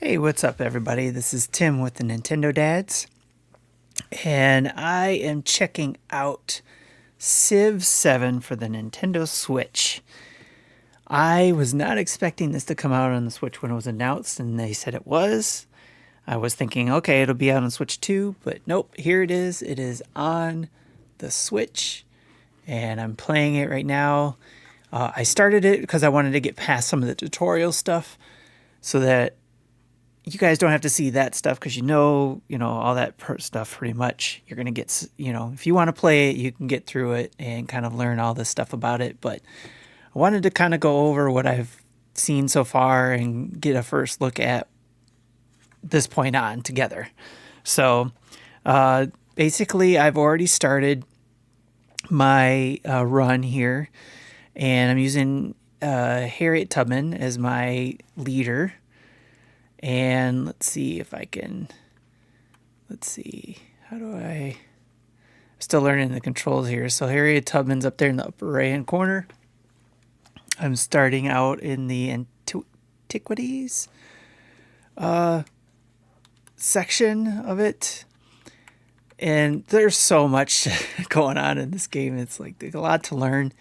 Hey, what's up, everybody? This is Tim with the Nintendo Dads, and I am checking out Civ 7 for the Nintendo Switch. I was not expecting this to come out on the Switch when it was announced, and they said it was. I was thinking, okay, it'll be out on Switch 2, but nope, here it is. It is on the Switch, and I'm playing it right now. I started it because I wanted to get past some of the tutorial stuff so that you guys don't have to see that stuff because all that stuff pretty much. You're going to get, if you want to play it, you can get through it and kind of learn all this stuff about it. But I wanted to kind of go over what I've seen so far and get a first look at this point on together. So basically, I've already started my run here, and I'm using Harriet Tubman as my leader. And let's see, how do I'm still learning the controls here. So Harriet Tubman's up there in the upper right hand corner. I'm starting out in the antiquities section of it. And there's so much going on in this game. It's like there's a lot to learn.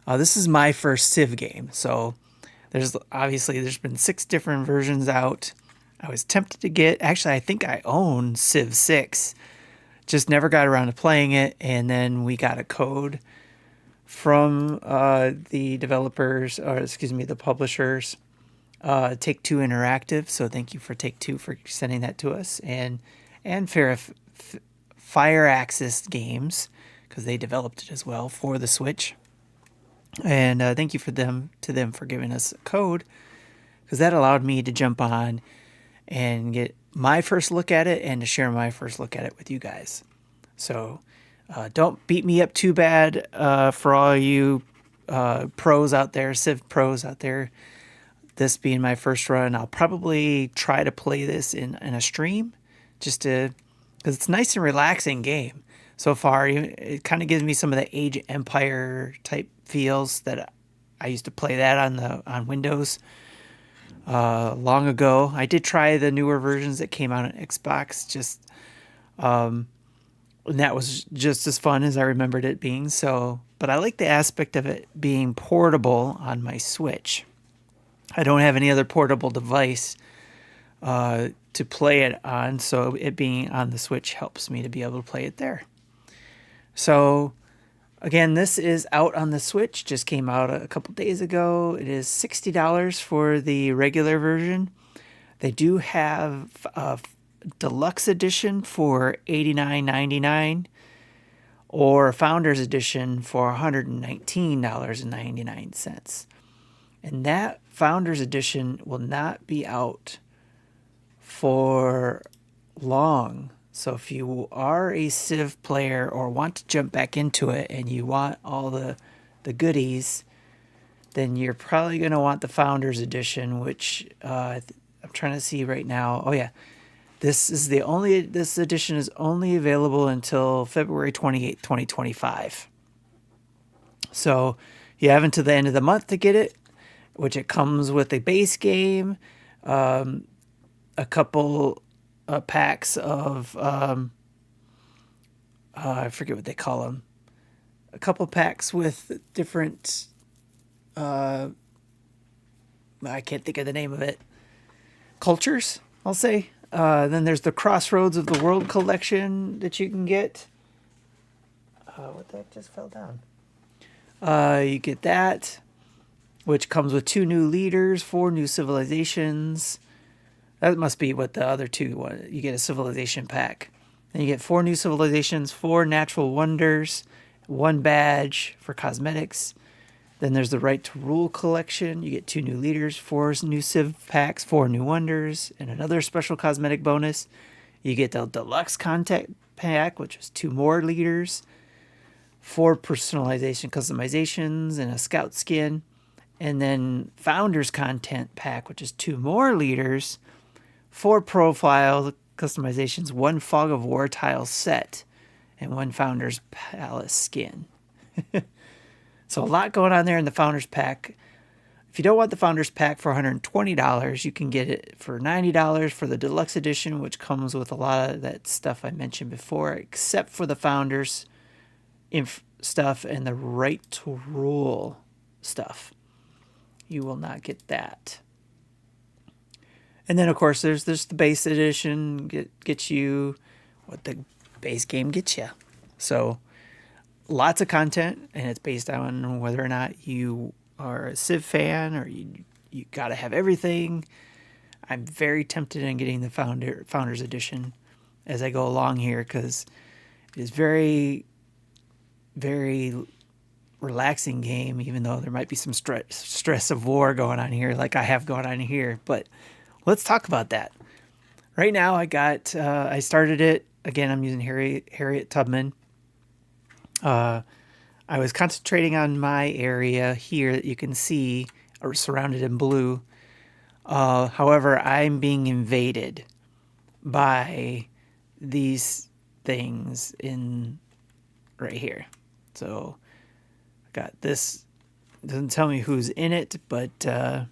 This is my first Civ game, so there's been 6 different versions out. I was tempted to get, actually, I think I own Civ 6. Just never got around to playing it, and then we got a code from the developers, the publishers, Take-Two Interactive. So thank you for Take-Two for sending that to us, and Fire Axis Games, because they developed it as well for the Switch. And thank you to them for giving us a code, because that allowed me to jump on and get my first look at it and to share my first look at it with you guys. So don't beat me up too bad for all you pros out there, Civ pros out there. This being my first run, I'll probably try to play this in a stream because it's a nice and relaxing game. So far, it kind of gives me some of the Age of Empire type feels that I used to play that on Windows long ago. I did try the newer versions that came out on Xbox, and that was just as fun as I remembered it being. So, but I like the aspect of it being portable on my Switch. I don't have any other portable device to play it on, so it being on the Switch helps me to be able to play it there. So, again, this is out on the Switch. Just came out a couple days ago. It is $60 for the regular version. They do have a deluxe edition for $89.99 or a Founders Edition for $119.99. And that Founders Edition will not be out for long. So if you are a Civ player or want to jump back into it and you want all the goodies, then you're probably going to want the Founders Edition, which I'm trying to see right now. Oh yeah, this edition is only available until February 28th, 2025. So you have until the end of the month to get it, which it comes with a base game, a couple packs of I forget what they call them. A couple packs with different I can't think of the name of it. Cultures, I'll say. Then there's the Crossroads of the World collection that you can get. What the heck just fell down? You get that, which comes with 2 new leaders, 4 new civilizations. That must be what the other 2 was. You get a civilization pack. Then you get 4 new civilizations, 4 natural wonders, 1 badge for cosmetics. Then there's the Right to Rule collection. You get 2 new leaders, 4 new civ packs, 4 new wonders, and another special cosmetic bonus. You get the deluxe content pack, which is 2 more leaders, 4 personalization customizations, and a scout skin. And then Founders content pack, which is 2 more leaders, 4 profile customizations, 1 Fog of War tile set, and 1 Founders Palace skin. So a lot going on there in the Founders pack. If you don't want the Founders Pack for $120, you can get it for $90 for the Deluxe Edition, which comes with a lot of that stuff I mentioned before, except for the Founders stuff and the Right to Rule stuff. You will not get that. And then, of course, there's the base edition, gets you what the base game gets you. So lots of content, and it's based on whether or not you are a Civ fan or you got to have everything. I'm very tempted in getting the Founders Edition as I go along here because it is very, very relaxing game, even though there might be some stress of war going on here like I have going on here. But let's talk about that. Right now I started it. Again, I'm using Harriet Tubman. I was concentrating on my area here that you can see surrounded in blue. However, I'm being invaded by these things in right here. So I got this. It doesn't tell me who's in it, but oh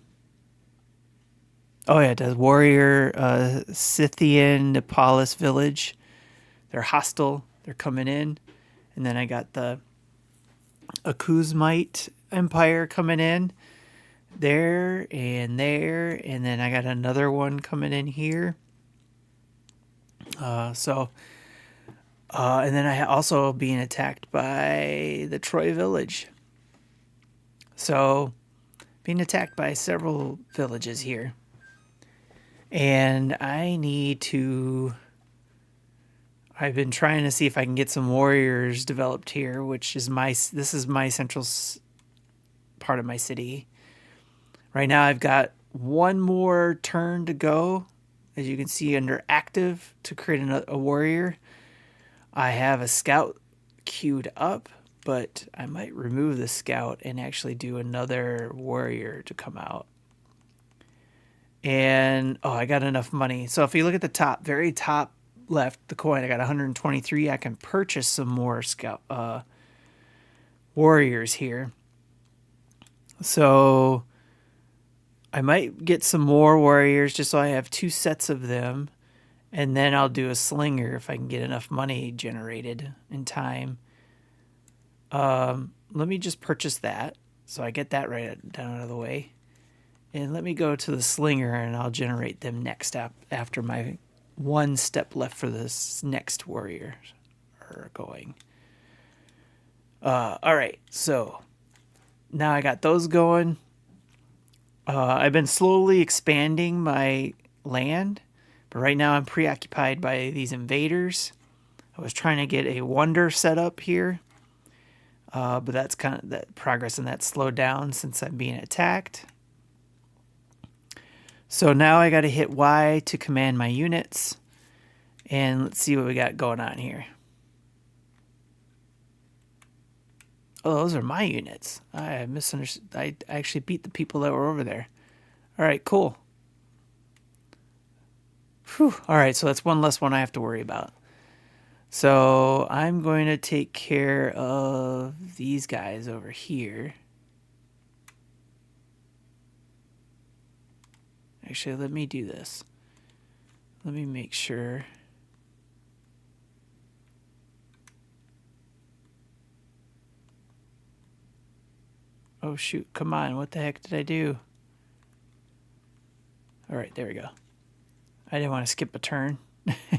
yeah, it does. Warrior Scythian Nepalis village. They're hostile. They're coming in. And then I got the Akuzmite Empire coming in there, and then I got another one coming in here. And then I also being attacked by the Troy village. So being attacked by several villages here, and I've been trying to see if I can get some warriors developed here, which is this is my central part of my city. Right now I've got one more turn to go, as you can see under active, to create a warrior. I have a scout queued up, but I might remove the scout and actually do another warrior to come out. And I got enough money. So if you look at the top, very top left, the coin, I got 123. I can purchase some more scout warriors here. So I might get some more warriors just so I have 2 sets of them, and then I'll do a slinger if I can get enough money generated in time. Let me just purchase that so I get that right down out of the way, and let me go to the slinger and I'll generate them next after my one step left for this next warrior are going. All right, so now I got those going. I've been slowly expanding my land, but right now I'm preoccupied by these invaders. I was trying to get a wonder set up here, but that's kind of that progress, and that slowed down since I'm being attacked. So now I got to hit Y to command my units, and let's see what we got going on here. Oh, those are my units. I misunderstood. I actually beat the people that were over there. All right, cool. Whew. All right, so that's one less one I have to worry about. So I'm going to take care of these guys over here. Actually, let me do this. Let me make sure. Oh, shoot. Come on. What the heck did I do? All right, there we go. I didn't want to skip a turn.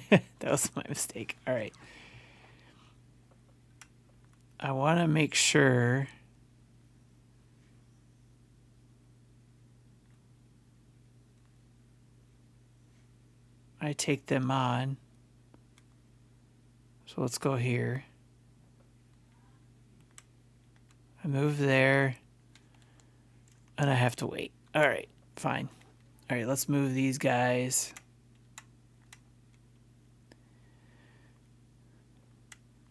That was my mistake. All right. I want to make sure I take them on. So let's go here. I move there. And I have to wait. All right, fine. All right, let's move these guys.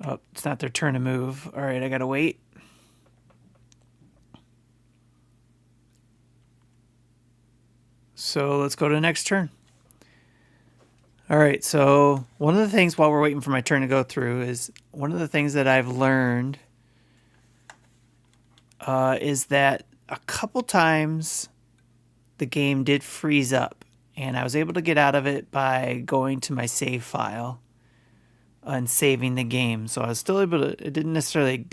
Oh, it's not their turn to move. All right, I gotta wait. So let's go to the next turn. All right, so one of the things while we're waiting for my turn to go through is one of the things that I've learned is that a couple times the game did freeze up, and I was able to get out of it by going to my save file and saving the game. So I was still able to, it didn't necessarily.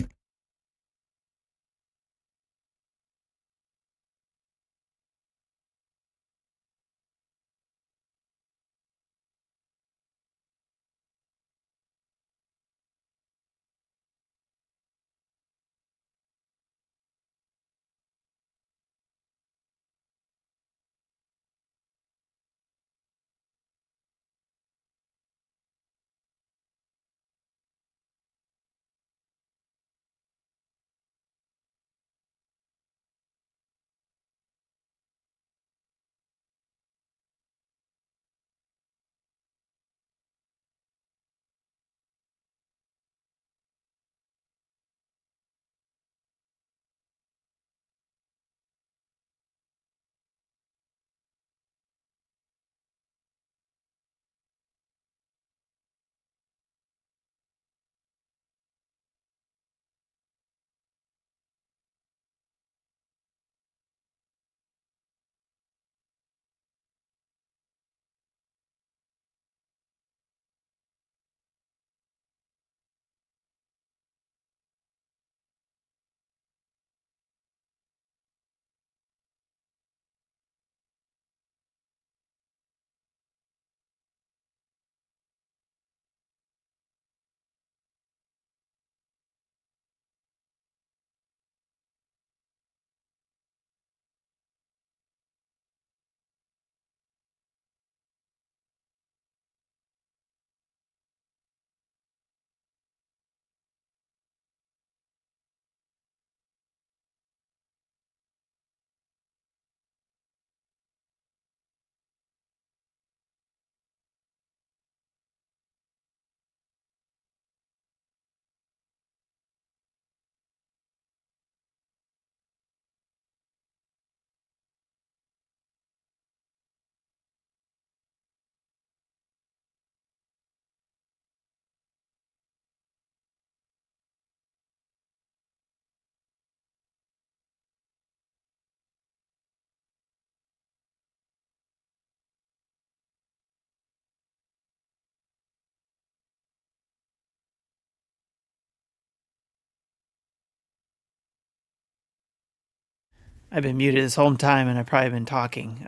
I've been muted this whole time, and I've probably been talking.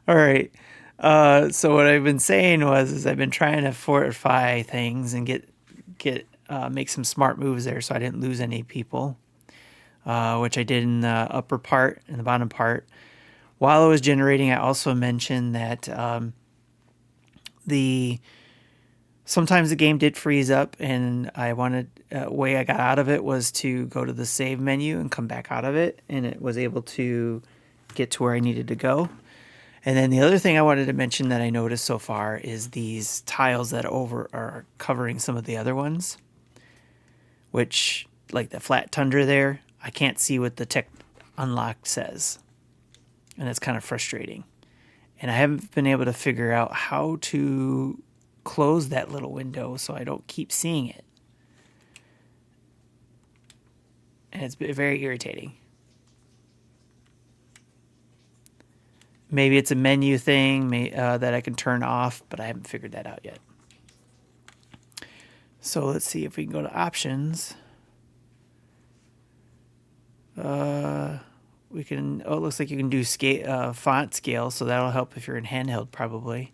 All right. So what I've been saying was, is I've been trying to fortify things and make some smart moves there, so I didn't lose any people, which I did in the upper part and the bottom part. While I was generating, I also mentioned that the sometimes the game did freeze up, and I wanted way I got out of it was to go to the save menu and come back out of it, and it was able to get to where I needed to go. And then the other thing I wanted to mention that I noticed so far is these tiles that are covering some of the other ones, which, like the flat tundra there, I can't see what the tech unlock says, and it's kind of frustrating. And I haven't been able to figure out how to close that little window so I don't keep seeing it. And it's very irritating. Maybe it's a menu thing that I can turn off, but I haven't figured that out yet. So let's see if we can go to options. We can. Oh, it looks like you can do font scale, so that'll help if you're in handheld, probably.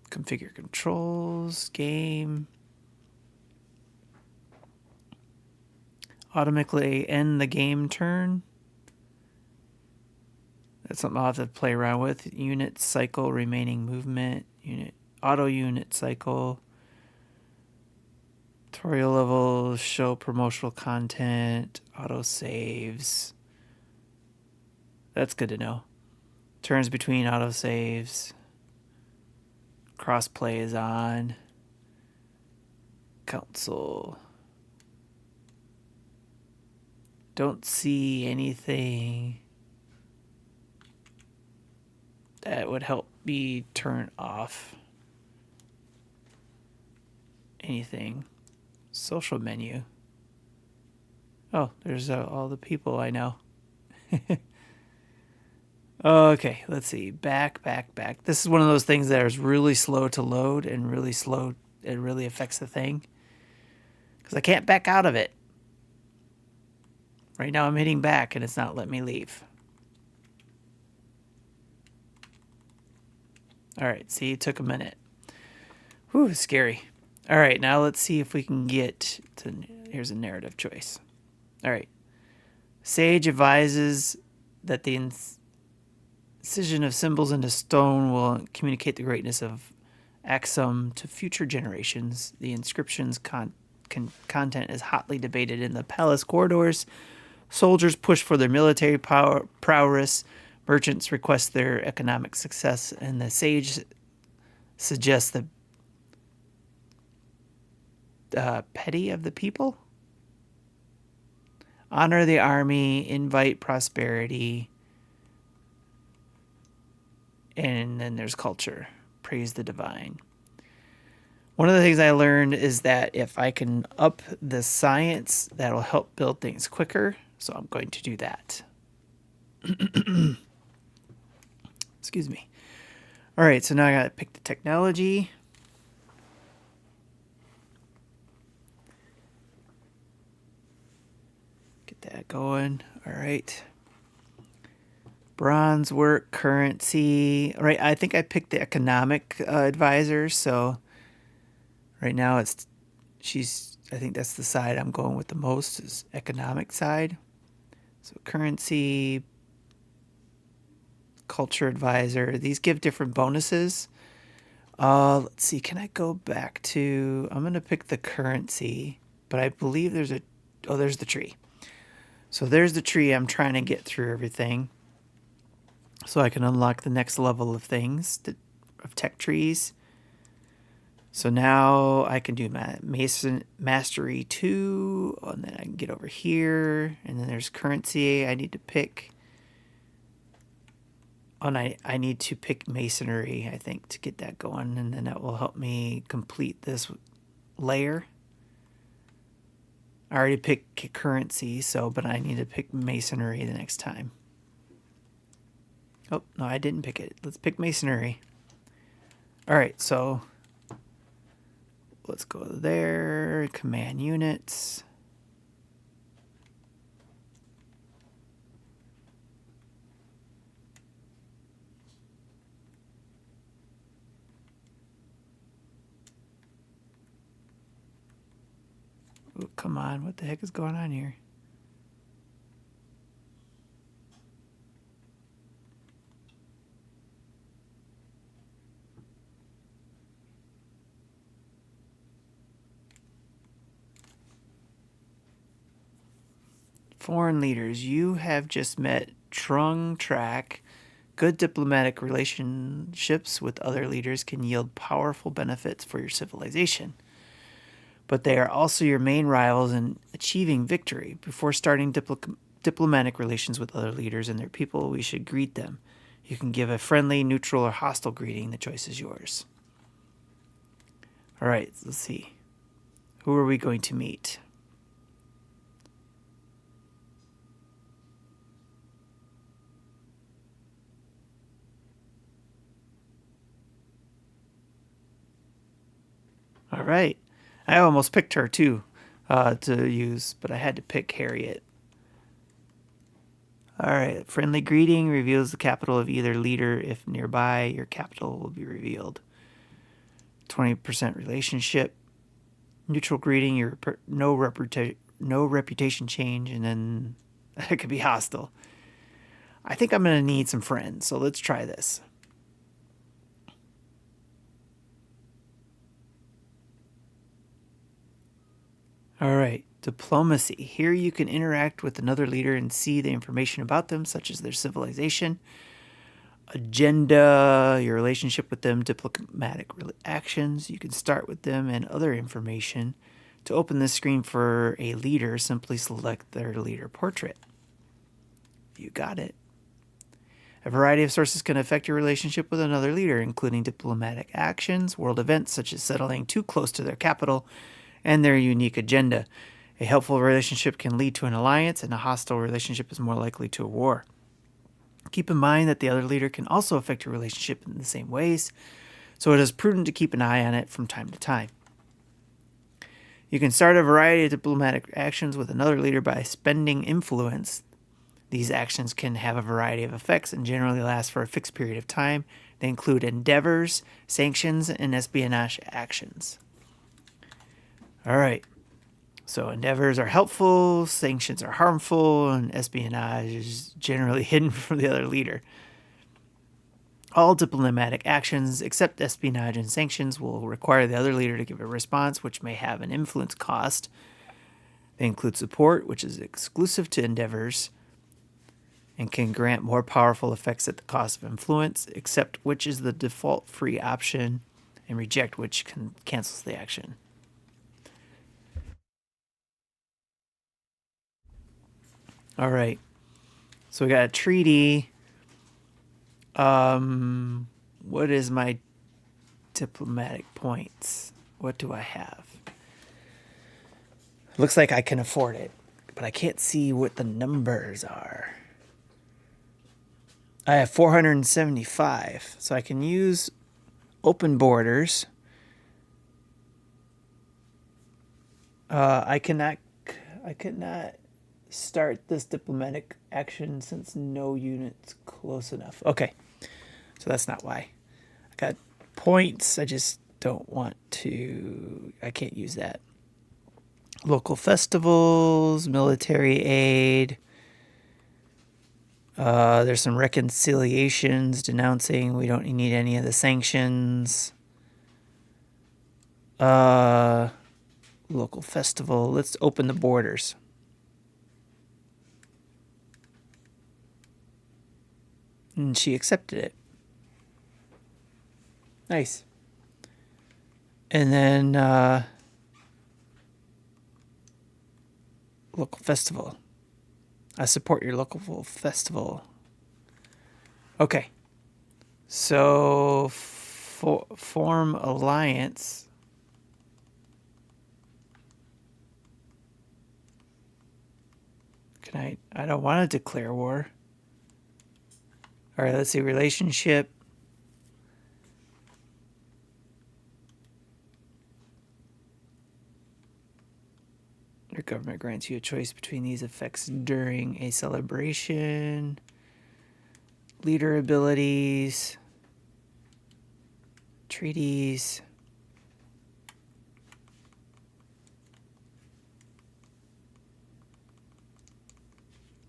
Configure controls, game. Automatically end the game turn. That's something I'll have to play around with. Unit cycle, remaining movement, auto unit cycle. Tutorial levels, show promotional content, auto saves. That's good to know. Turns between auto saves. Crossplay is on. Console. Don't see anything that would help me turn off anything. Social menu. Oh, there's all the people I know. Okay, let's see. Back. This is one of those things that is really slow to load and really slow. It really affects the thing. Because I can't back out of it. Right now I'm hitting back and it's not letting me leave. Alright, see, it took a minute. Whew, scary. Alright, now let's see if we can get to... Here's a narrative choice. Alright. Sage advises that the incision of symbols into stone will communicate the greatness of Axum to future generations. The inscription's content is hotly debated in the palace corridors. Soldiers push for their military prowess. Merchants request their economic success, and the sage suggests the petty of the people. Honor the army, invite prosperity, and then there's culture. Praise the divine. One of the things I learned is that if I can up the science, that'll help build things quicker. So I'm going to do that. Excuse me. All right, so now I got to pick the technology. Get that going. All right. Bronze work, currency. All right, I think I picked the economic advisor. So right now I think that's the side I'm going with the most is economic side. So currency, culture advisor. These give different bonuses. Let's see. Can I go back to... I'm going to pick the currency, but I believe there's there's the tree. So there's the tree. I'm trying to get through everything so I can unlock the next level of things, of tech trees. So now I can do Mason Mastery 2, and then I can get over here, and then there's currency I need to pick. Oh, and I need to pick Masonry, I think, to get that going, and then that will help me complete this layer. I already picked currency, but I need to pick Masonry the next time. Oh, no, I didn't pick it. Let's pick Masonry. All right, so... let's go there, command units. Oh, come on, what the heck is going on here? Foreign leaders, you have just met Trung Track. Good diplomatic relationships with other leaders can yield powerful benefits for your civilization. But they are also your main rivals in achieving victory. Before starting diplomatic relations with other leaders and their people, we should greet them. You can give a friendly, neutral, or hostile greeting. The choice is yours. All right, let's see. Who are we going to meet? All right. I almost picked her too to use, but I had to pick Harriet. All right. Friendly greeting reveals the capital of either leader. If nearby, your capital will be revealed. 20% relationship. Neutral greeting, your no reputation change, and then it could be hostile. I think I'm going to need some friends, so let's try this. All right, diplomacy. Here you can interact with another leader and see the information about them, such as their civilization, agenda, your relationship with them, diplomatic actions. You can start with them and other information. To open this screen for a leader, simply select their leader portrait. You got it. A variety of sources can affect your relationship with another leader, including diplomatic actions, world events such as settling too close to their capital, and their unique agenda. A helpful relationship can lead to an alliance, and a hostile relationship is more likely to a war. Keep in mind that the other leader can also affect your relationship in the same ways, so it is prudent to keep an eye on it from time to time. You can start a variety of diplomatic actions with another leader by spending influence. These actions can have a variety of effects and generally last for a fixed period of time. They include endeavors, sanctions, and espionage actions. All right. So endeavors are helpful, sanctions are harmful, and espionage is generally hidden from the other leader. All diplomatic actions, except espionage and sanctions, will require the other leader to give a response, which may have an influence cost. They include support, which is exclusive to endeavors, and can grant more powerful effects at the cost of influence, accept which is the default free option, and reject which cancels the action. All right. So we got a treaty. What is my diplomatic points? What do I have? Looks like I can afford it, but I can't see what the numbers are. I have 475, so I can use open borders. I cannot start this diplomatic action since no unit's close enough. Okay, so that's not why. I got points. I just don't want to. I can't use that. Local festivals, military aid. There's some reconciliations denouncing we don't need any of the sanctions. Local festival. Let's open the borders. And she accepted it. Nice. And then local festival. I support your local festival. Okay. So form alliance. Can I don't want to declare war. All right, let's see. Relationship. Your government grants you a choice between these effects during a celebration. Leader abilities. Treaties.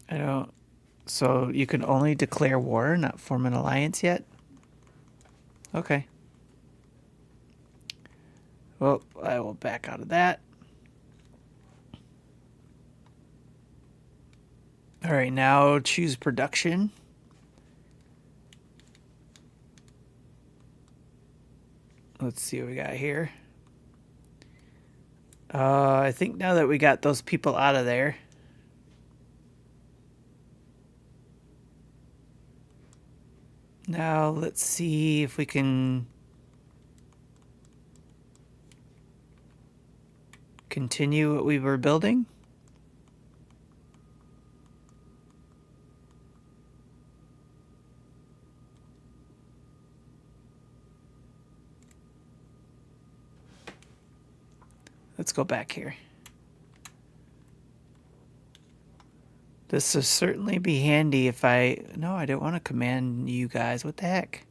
I don't. So you can only declare war, not form an alliance yet? Okay. Well, I will back out of that. All right, now choose production. Let's see what we got here. I think now that we got those people out of there, now let's see if we can continue what we were building. Let's go back here. This will certainly be handy if no, I don't want to command you guys. What the heck?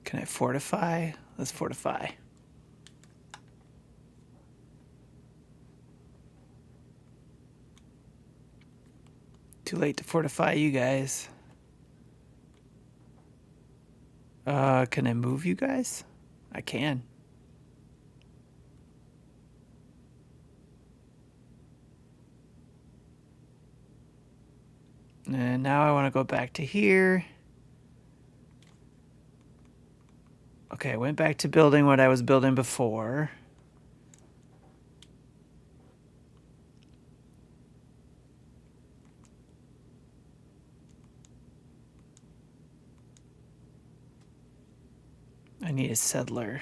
Can I fortify? Let's fortify. Too late to fortify you guys. Can I move you guys? I can. And now I want to go back to here. Okay, I went back to building what I was building before. I need a settler.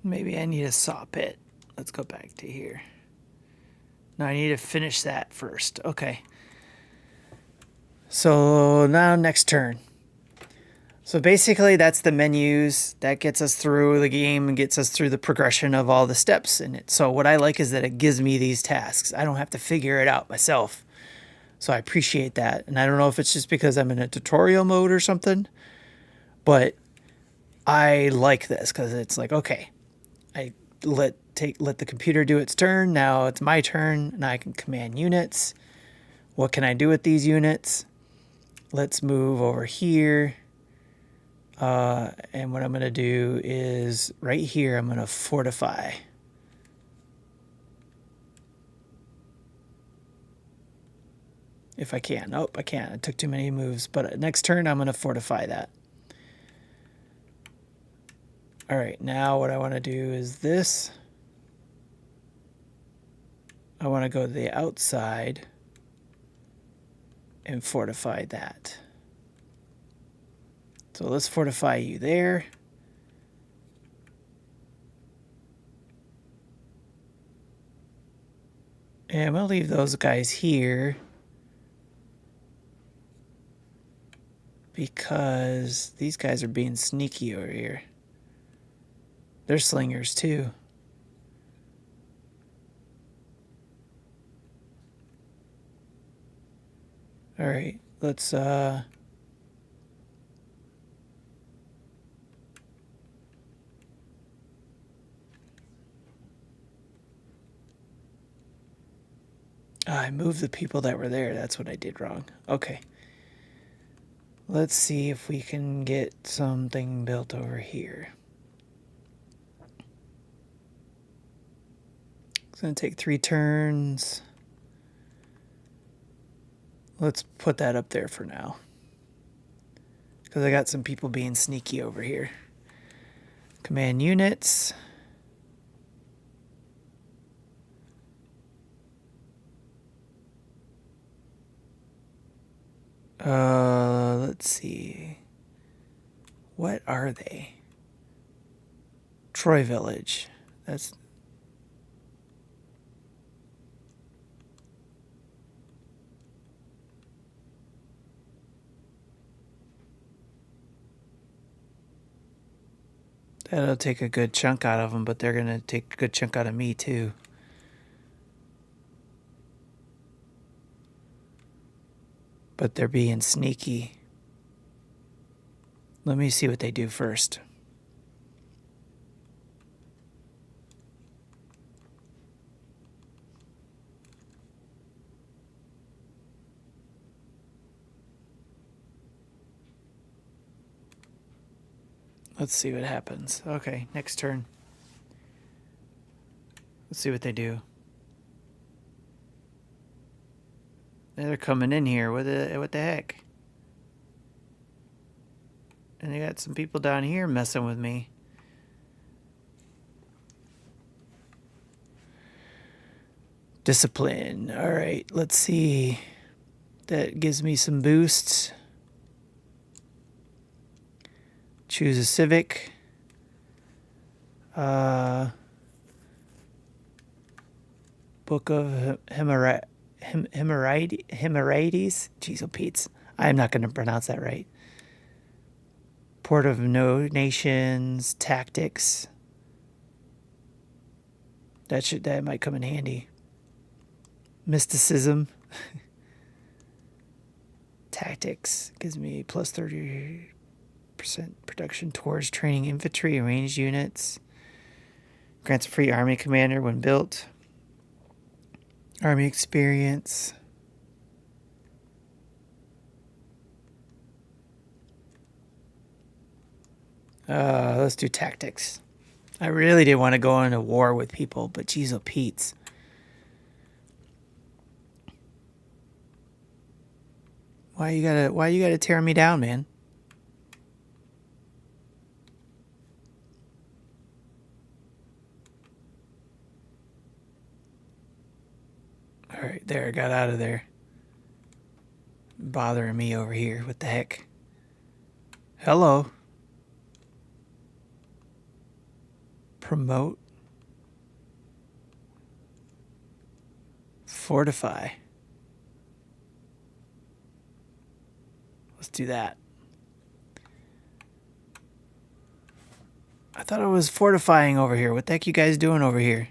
Maybe I need a saw pit. Let's go back to here. Now I need to finish that first. Okay. So now next turn. So basically that's the menus. That gets us through the game and gets us through the progression of all the steps in it. So what I like is that it gives me these tasks. I don't have to figure it out myself. So I appreciate that. And I don't know if it's just because I'm in a tutorial mode or something, but I like this because it's like, okay, I let the computer do its turn. Now it's my turn and I can command units. What can I do with these units? Let's move over here. And what I'm going to do is right here, I'm going to fortify. If I can. Nope, I can't. I took too many moves. But next turn, I'm going to fortify that. All right, now what I want to do is this. I want to go to the outside and fortify that. So let's fortify you there. And I'm going to leave those guys here because these guys are being sneaky over here. They're slingers too. All right, let's I moved the people that were there. That's what I did wrong. Okay. Let's see if we can get something built over here. It's going to take 3 turns. Let's put that up there for now. Because I got some people being sneaky over here. Command units. Let's see. What are they? Troy Village. That's... That'll take a good chunk out of them, but they're going to take a good chunk out of me too. But they're being sneaky. Let me see what they do first. Let's see what happens. Okay, next turn. Let's see what they do. They're coming in here. What the heck? And they got some people down here messing with me. Discipline. All right, let's see. That gives me some boosts. Choose a civic. Book of Himarides. Jeez, oh Pete's. I'm not going to pronounce that right. Port of No Nations. Tactics. That might come in handy. Mysticism. Tactics gives me plus 30% production towards training infantry and ranged units. Grants a free army commander when built. Army experience. Let's do tactics. I really didn't want to go into war with people, but geez, oh Pete's. Why you gotta tear me down, man? All right, there, I got out of there. Bothering me over here. What the heck? Hello. Promote. Fortify. Let's do that. I thought it was fortifying over here. What the heck you guys doing over here?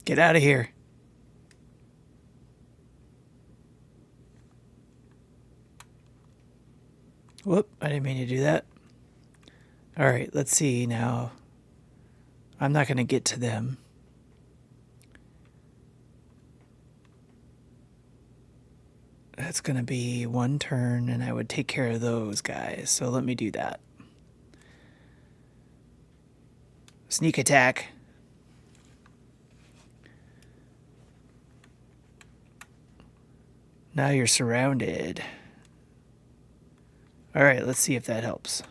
Get out of here. Whoop, I didn't mean to do that. All right, let's see now. I'm not going to get to them. That's going to be one turn, and I would take care of those guys. So let me do that. Sneak attack. Now you're surrounded. All right, let's see if that helps.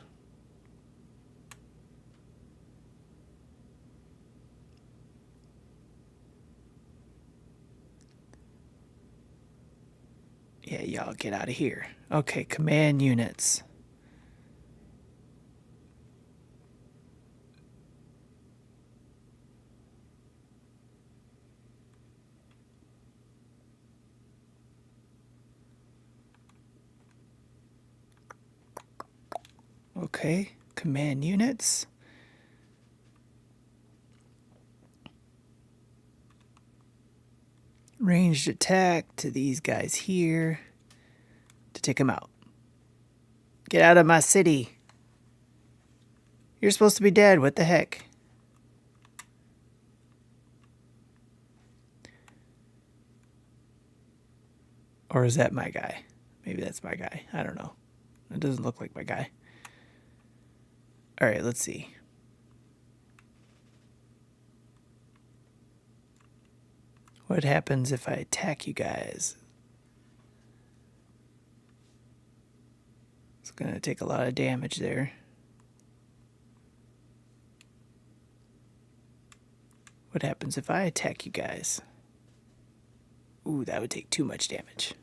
Yeah, y'all get out of here. Okay, command units. Okay, command units. Ranged attack to these guys here to take them out. Get out of my city. You're supposed to be dead. What the heck? Or is that my guy? Maybe that's my guy. I don't know. It doesn't look like my guy. All right, let's see. What happens if I attack you guys? It's going to take a lot of damage there. What happens if I attack you guys? Ooh, that would take too much damage.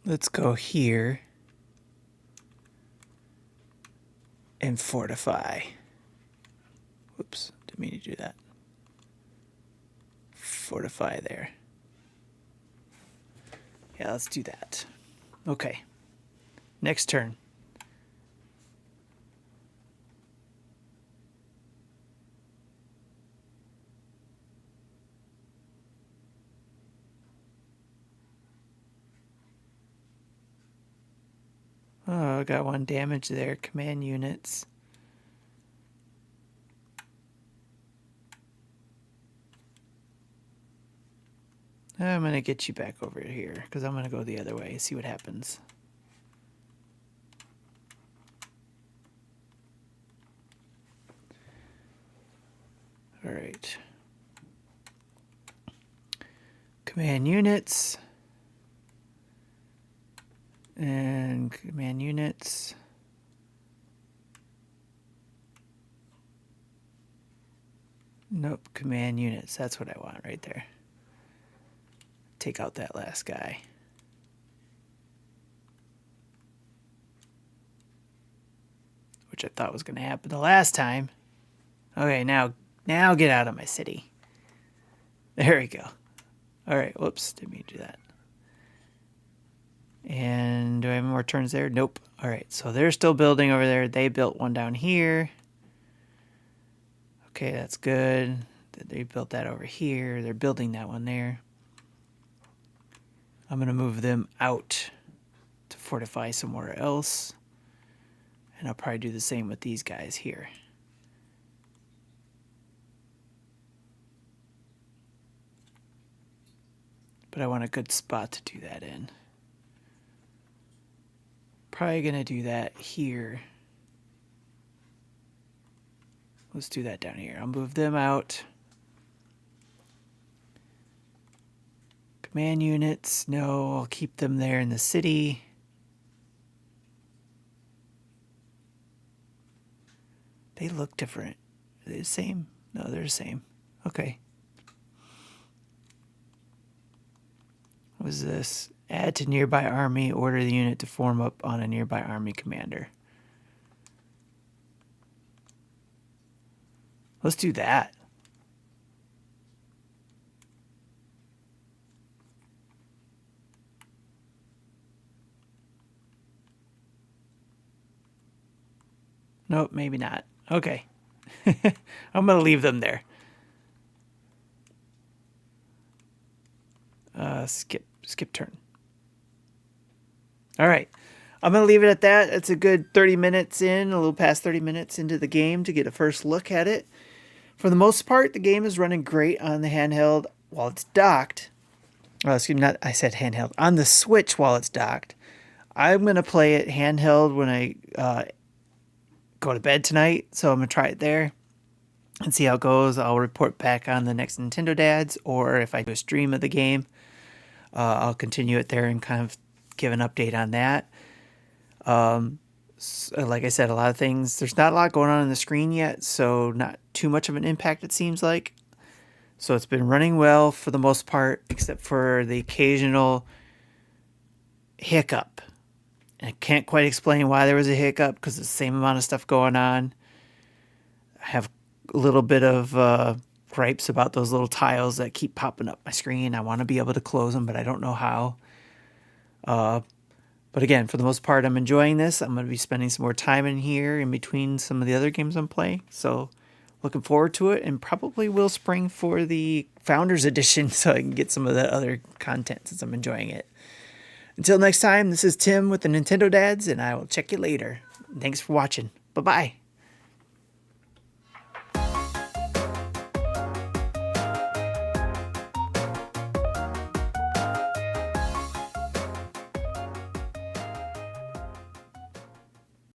Let's go here and fortify. Whoops, didn't mean to do that. Fortify there. Yeah, let's do that. Okay. Next turn. Oh, I got one damage there. Command units. I'm going to get you back over here because I'm going to go the other way, see what happens. All right. Command units. And command units. Nope, command units. That's what I want right there. Take out that last guy. Which I thought was going to happen the last time. Okay, now get out of my city. There we go. All right, whoops, didn't mean to do that. And do I have more turns there? Nope. All right, so they're still building over there. They built one down here. Okay, that's good. They built that over here. They're building that one there. I'm going to move them out to fortify somewhere else. And I'll probably do the same with these guys here. But I want a good spot to do that in. Probably going to do that here. Let's do that down here. I'll move them out. Command units, no, I'll keep them there in the city. They look different. Are they the same? No, they're the same. Okay. What was this? Add to nearby army, order the unit to form up on a nearby army commander. Let's do that. Nope, maybe not. Okay. I'm going to leave them there. Skip turn. All right. I'm going to leave it at that. It's a good 30 minutes in, a little past 30 minutes into the game to get a first look at it. For the most part, the game is running great on the handheld while it's docked. Oh, excuse me, I said handheld. On the Switch while it's docked. I'm going to play it handheld when I go to bed tonight, so I'm going to try it there and see how it goes. I'll report back on the next Nintendo Dads, or if I do a stream of the game, I'll continue it there and kind of give an update on that. Like I said, a lot of things, there's not a lot going on the screen yet, so not too much of an impact, it seems like. So it's been running well for the most part, except for the occasional hiccup. And I can't quite explain why there was a hiccup, because it's the same amount of stuff going on. I have a little bit of gripes about those little tiles that keep popping up my screen. I want to be able to close them, but I don't know how. But again, for the most part, I'm enjoying this. I'm going to be spending some more time in here in between some of the other games I'm playing. So looking forward to it, and probably will spring for the Founders Edition so I can get some of the other content since I'm enjoying it. Until next time, this is Tim with the Nintendo Dads, and I will check you later. Thanks for watching. Bye-bye.